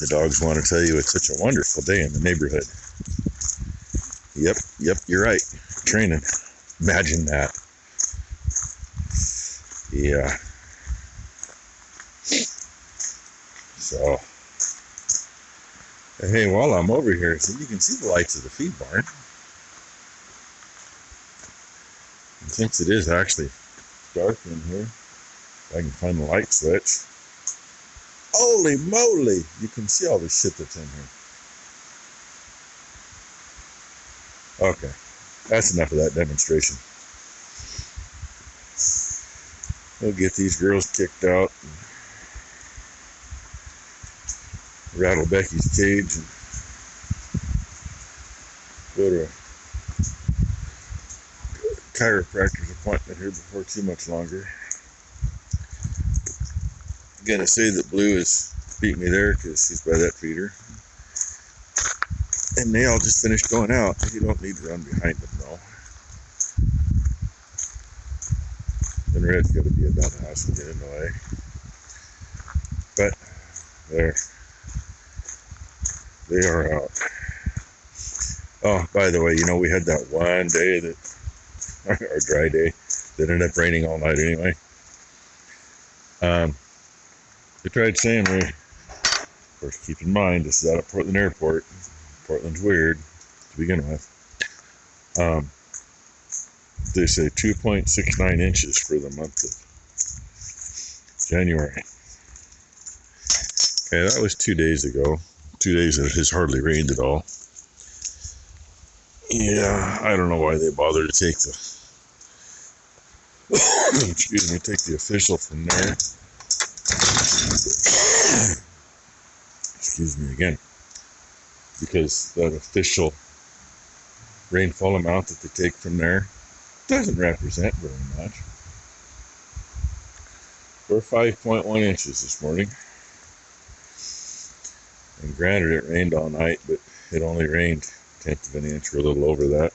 The dogs want to tell you it's such a wonderful day in the neighborhood. Yep, you're right. Training. Imagine that. Yeah. So, hey, while I'm over here, so you can see the lights of the feed barn. And since it is actually dark in here, if I can find the light switch. Holy moly! You can see all the shit that's in here. Okay, that's enough of that demonstration. We'll get these girls kicked out, and rattle Becky's cage, and go to a chiropractor's appointment here before too much longer. I'm gonna say that Blue has beat me there because he's by that feeder. And they all just finished going out. You don't need to run behind them though. And Red's got to be about the house and get in the way. But they are out. Oh, by the way, we had that one day that, our dry day, that ended up raining all night anyway. They tried saying of course, keep in mind, this is out of Portland Airport. Portland's weird to begin with. They say 2.69 inches for the month of January. Okay, that was 2 days ago. 2 days that it has hardly rained at all. Yeah, I don't know why they bother to take the take the official from there. Excuse me again. Because that official rainfall amount that they take from there doesn't represent very much. We're 5.1 inches this morning. And granted, it rained all night, but it only rained 1/10 of an inch, or a little over that.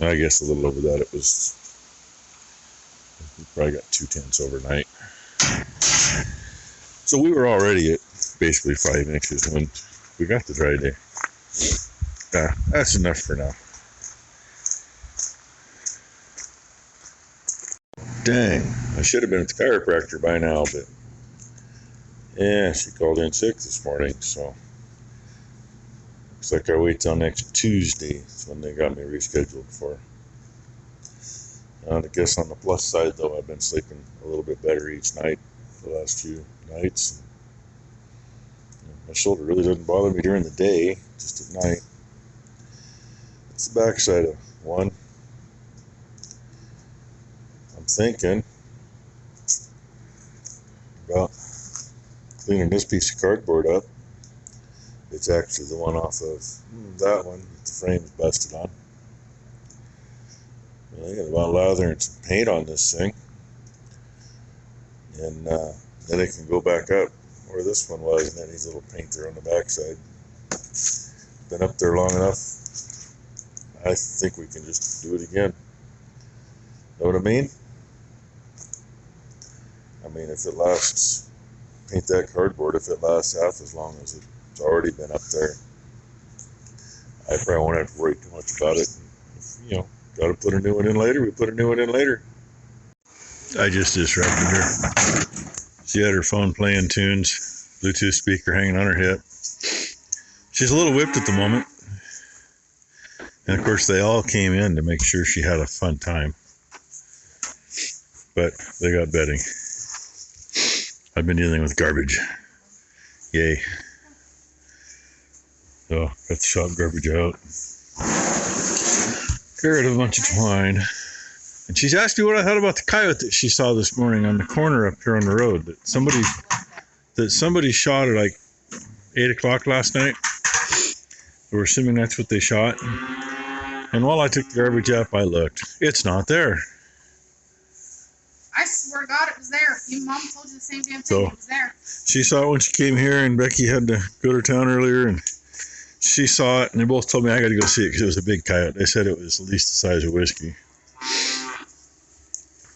I guess a little over that. It was, we probably got 2/10 overnight. So we were already at basically 5 inches when we got the dry day. That's enough for now. Dang, I should have been at the chiropractor by now, but yeah, she called in sick this morning, so looks like I'll wait till next Tuesday. That's when they got me rescheduled for. I guess on the plus side, though, I've been sleeping a little bit better each night the last few nights. My shoulder really doesn't bother me during the day, just at night. It's the backside of one. I'm thinking about cleaning this piece of cardboard up. It's actually the one off of that one that the frame's busted on. I got a lot of lather and some paint on this thing. And then it can go back up where this one was, and that needs a little paint there on the backside. Been up there long enough. I think we can just do it again. Know what I mean? I mean, if it lasts, paint that cardboard, if it lasts half as long as it's already been up there, I probably won't have to worry too much about it. If, got to put a new one in later, we put a new one in later. I just disrupted her. She had her phone playing tunes, Bluetooth speaker hanging on her hip. She's a little whipped at the moment. And of course, they all came in to make sure she had a fun time. But they got bedding. I've been dealing with garbage. Yay. So, got the shop garbage out. Got rid of a bunch of twine. And she's asked me what I thought about the coyote that she saw this morning on the corner up here on the road. That somebody shot at like 8 o'clock last night. We're assuming that's what they shot. And while I took the garbage up, I looked. It's not there. I swear to God, it was there. Your mom told you the same damn thing. It was there. She saw it when she came here, and Becky had to go to town earlier, and she saw it, and they both told me I got to go see it because it was a big coyote. They said it was at least the size of whiskey.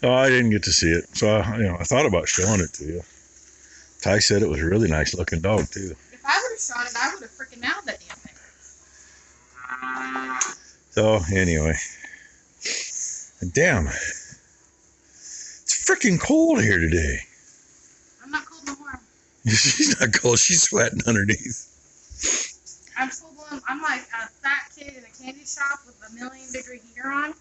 Oh, I didn't get to see it, so I thought about showing it to you. Ty said it was a really nice looking dog too. If I would have shot it, I would have freaking nailed that damn thing. So anyway, damn, it's freaking cold here today. I'm not cold no more. She's not cold. She's sweating underneath. I'm full blown. I'm like a fat kid in a candy shop with a 1,000,000-degree heater on.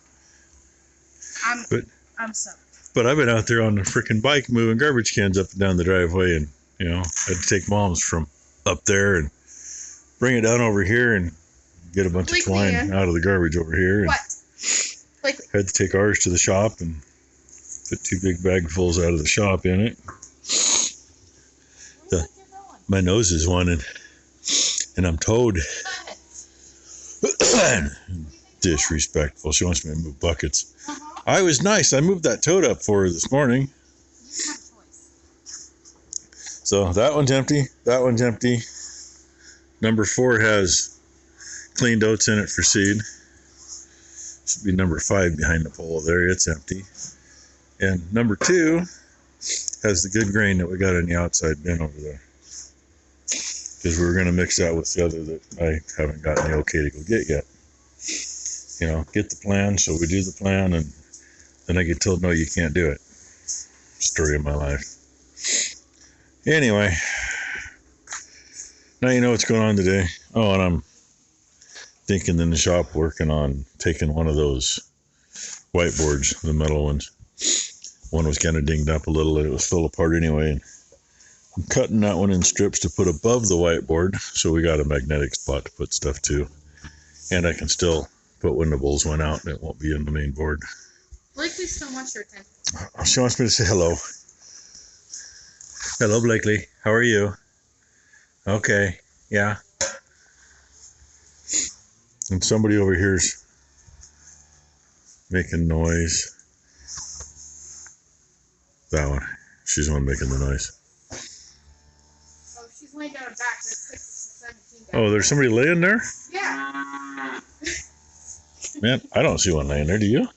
I'm so. But I've been out there on the freaking bike moving garbage cans up and down the driveway, and you know, I had to take Mom's from up there and bring it down over here and get a bunch of twine out of the garbage over here. And what? Had to take ours to the shop and put 2 big bagfuls out of the shop in it. My nose is one, and I'm towed. Disrespectful. She wants me to move buckets. I was nice. I moved that toad up for her this morning. So that one's empty. That one's empty. Number 4 has cleaned oats in it for seed. Should be number 5 behind the pole there. It's empty. And number 2 has the good grain that we got in the outside bin over there. Because we were going to mix that with the other that I haven't gotten the okay to go get yet. You know, get the plan. So we do the plan, and then I get told, no, you can't do it. Story of my life. Anyway, now you know what's going on today. Oh, and I'm thinking in the shop working on taking one of those whiteboards, the metal ones. One was kind of dinged up a little, and it was fell apart anyway. And I'm cutting that one in strips to put above the whiteboard, so we got a magnetic spot to put stuff to. And I can still put when the bowls went out, and it won't be in the main board. Blakely still wants your attention. She wants me to say hello. Hello, Blakely. How are you? Okay. Yeah. And somebody over here's making noise. That one. She's the one making the noise. Oh, she's laying down her back. That's 6 to 17. Oh, there's somebody laying there? Yeah. Man, I don't see one laying there. Do you?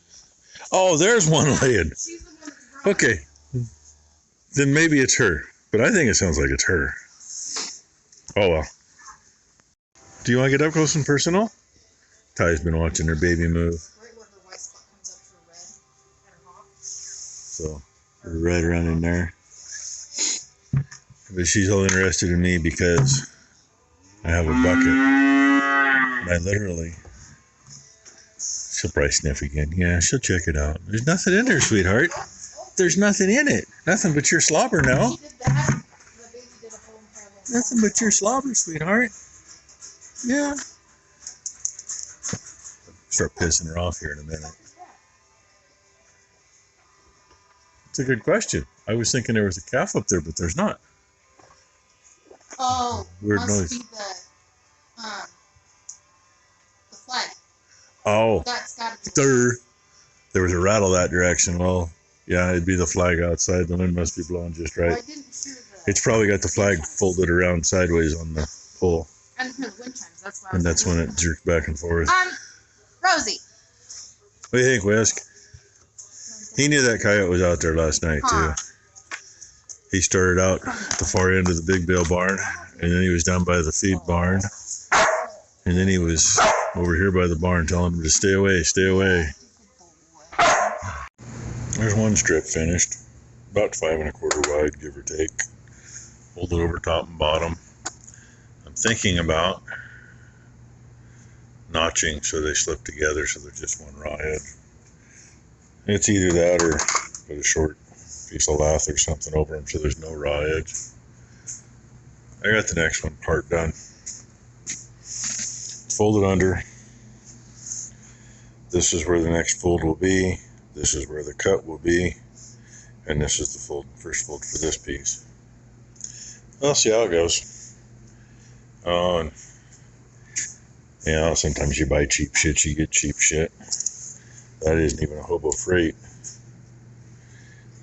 Oh, there's one laying. She's the one that's brought. Okay. Then maybe it's her. But I think it sounds like it's her. Oh, well. Do you want to get up close and personal? Ty's been watching her baby move. Right where her white spot comes up to her red and her hawk. So, her red around in there. But she's all interested in me because I have a bucket. And I literally... She'll probably sniff again. Yeah, she'll check it out. There's nothing in there, sweetheart. There's nothing in it. Nothing but your slobber now. She did that. The baby did a whole entire Nothing but your slobber, sweetheart. Yeah. Start pissing her off here in a minute. It's a good question. I was thinking there was a calf up there, but there's not. Oh, Weird must noise. be the flag. Oh, That's gotta be. there was a rattle that direction. Well, yeah, it'd be the flag outside. The wind must be blowing just right. Well, I didn't hear the. It's probably got the flag folded around sideways on the pole. I didn't hear the wind chimes. That's why. And that's when it jerked back and forth. Rosie. What do you think, Whisk? He knew that coyote was out there last night, too. He started out at the far end of the big bale barn, and then he was down by the feed barn, and then he was over here by the barn telling him to stay away, stay away. There's one strip finished, about 5 1/4 wide, give or take. Fold it over top and bottom. I'm thinking about notching so they slip together so they're just one raw edge. It's either that or put a short piece of lath or something over them so there's no raw edge. I got the next one part done. Fold it under. This is where the next fold will be. This is where the cut will be. And this is the fold, first fold for this piece. I'll see how it goes. Oh, and you know, sometimes you buy cheap shit, you get cheap shit. That isn't even a hobo freight.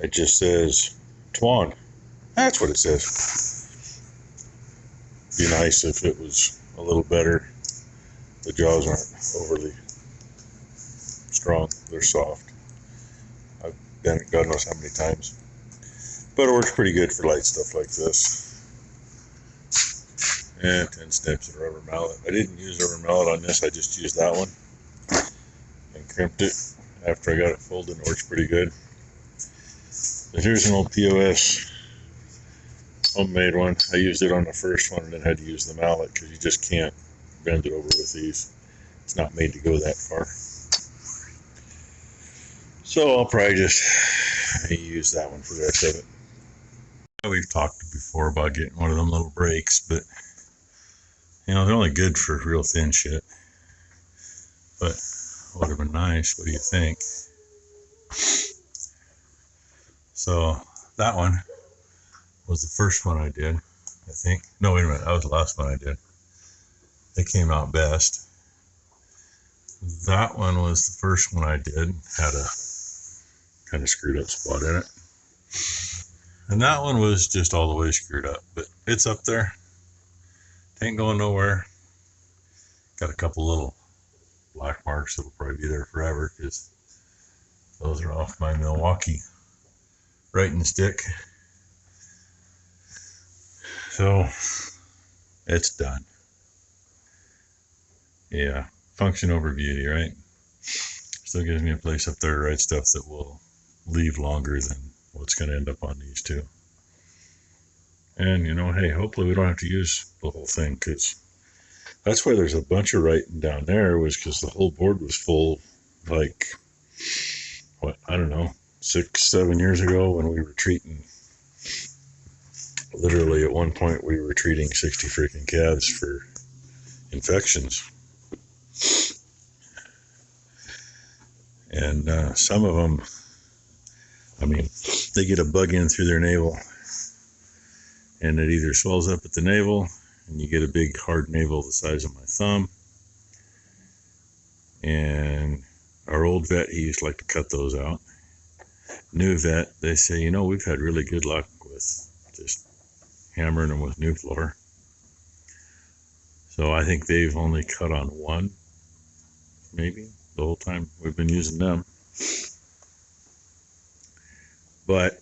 It just says Twan. That's what it says. Be nice if it was a little better. The jaws aren't overly strong. They're soft. I've done it God knows how many times. But it works pretty good for light stuff like this. And 10 snips and a rubber mallet. I didn't use a rubber mallet on this, I just used that one and crimped it after I got it folded. It works pretty good. But here's an old POS homemade one. I used it on the first one and then had to use the mallet because you just can't bend it over with these. It's not made to go that far. So I'll probably just use that one for the rest of it. We've talked before about getting one of them little brakes, but you know, they're only good for real thin shit. But would have been nice. What do you think? So that one was the first one I did, I think. No, wait a minute. That was the last one I did. They came out best. That one was the first one I did. Had a kind of screwed up spot in it. And that one was just all the way screwed up. But it's up there. It ain't going nowhere. Got a couple little black marks that'll probably be there forever because those are off my Milwaukee writing stick. So it's done. Yeah, function over beauty, right? Still gives me a place up there to write stuff that will leave longer than what's going to end up on these two. And you know, hey, hopefully we don't have to use the whole thing, because that's why there's a bunch of writing down there, was because the whole board was full, like, what, I don't know, 6-7 years ago when we were treating, literally at one point we were treating 60 freaking calves for infections. And some of them, I mean, they get a bug in through their navel and it either swells up at the navel and you get a big hard navel the size of my thumb. And our old vet, he used to like to cut those out. New vet, they say, you know, we've had really good luck with just hammering them with Nuflor. So I think they've only cut on one, maybe, the whole time we've been using them. But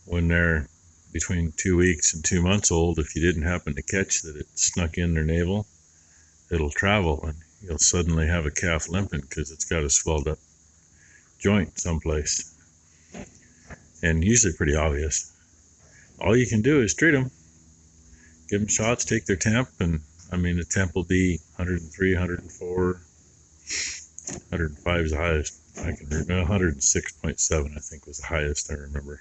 when they're between 2 weeks and 2 months old, if you didn't happen to catch that it snuck in their navel, it'll travel and you'll suddenly have a calf limping because it's got a swelled up joint someplace. And usually pretty obvious. All you can do is treat them. Give them shots, take their temp, and I mean the temp will be 103, 104, 105 is the highest. I can remember 106.7 I think was the highest I remember.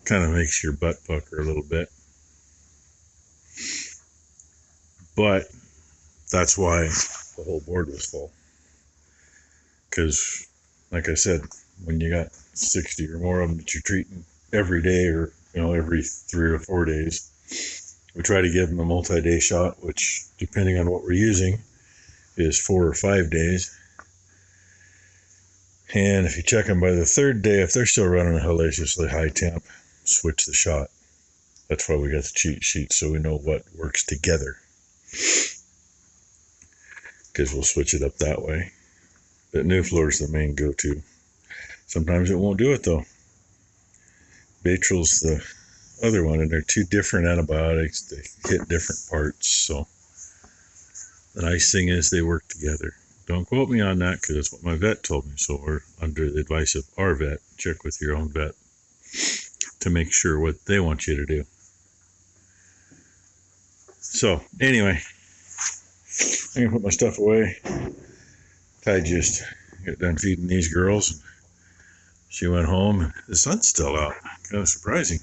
Kind of makes your butt pucker a little bit. But that's why the whole board was full. Because, like I said, when you got 60 or more of them that you're treating every day, or you know, every 3 or 4 days, we try to give them a multi-day shot, which, depending on what we're using, is 4 or 5 days. And if you check them by the 3rd day, if they're still running a hellaciously high temp, switch the shot. That's why we got the cheat sheet, so we know what works together. Because we'll switch it up that way. But Nuflor is the main go-to. Sometimes it won't do it, though. Batral's the other one, and they're two different antibiotics. They hit different parts, so the nice thing is they work together. Don't quote me on that, because that's what my vet told me, so we're under the advice of our vet. Check with your own vet to make sure what they want you to do. So, anyway, I'm going to put my stuff away. Ty just got done feeding these girls. She went home, and the sun's still out. Kind of surprising.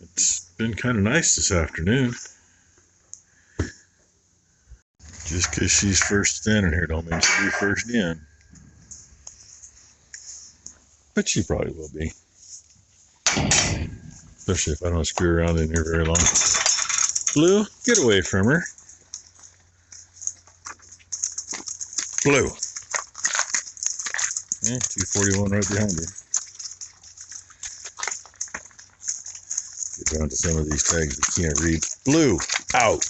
It's been kind of nice this afternoon. Just because she's first standing here don't mean she'll be first in. But she probably will be. Especially if I don't screw around in here very long. Blue, get away from her. Blue. Yeah, 241 right behind her. Get down to some of these tags we can't read. Blue, out.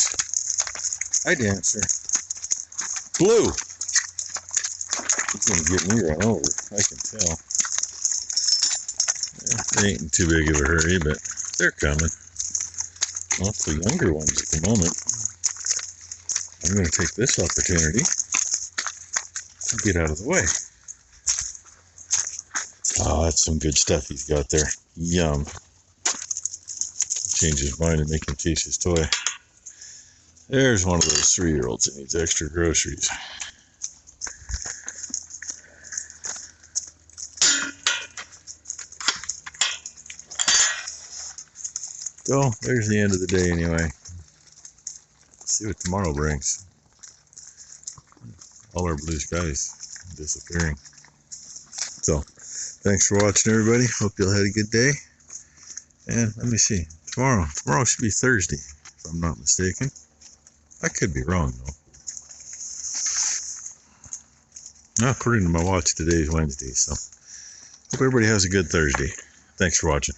Hi, Dancer. Blue. He's going to get me run over. I can tell. They ain't in too big of a hurry, but they're coming. Lots of younger ones at the moment. I'm going to take this opportunity to get out of the way. Oh, that's some good stuff he's got there. Yum. Change his mind and make him chase his toy. There's one of those 3-year-olds that needs extra groceries. So, there's the end of the day anyway. See what tomorrow brings. All our blue skies disappearing. So, thanks for watching, everybody. Hope you all had a good day. And let me see. Tomorrow should be Thursday, if I'm not mistaken. I could be wrong, though. According to my watch, today is Wednesday. So, hope everybody has a good Thursday. Thanks for watching.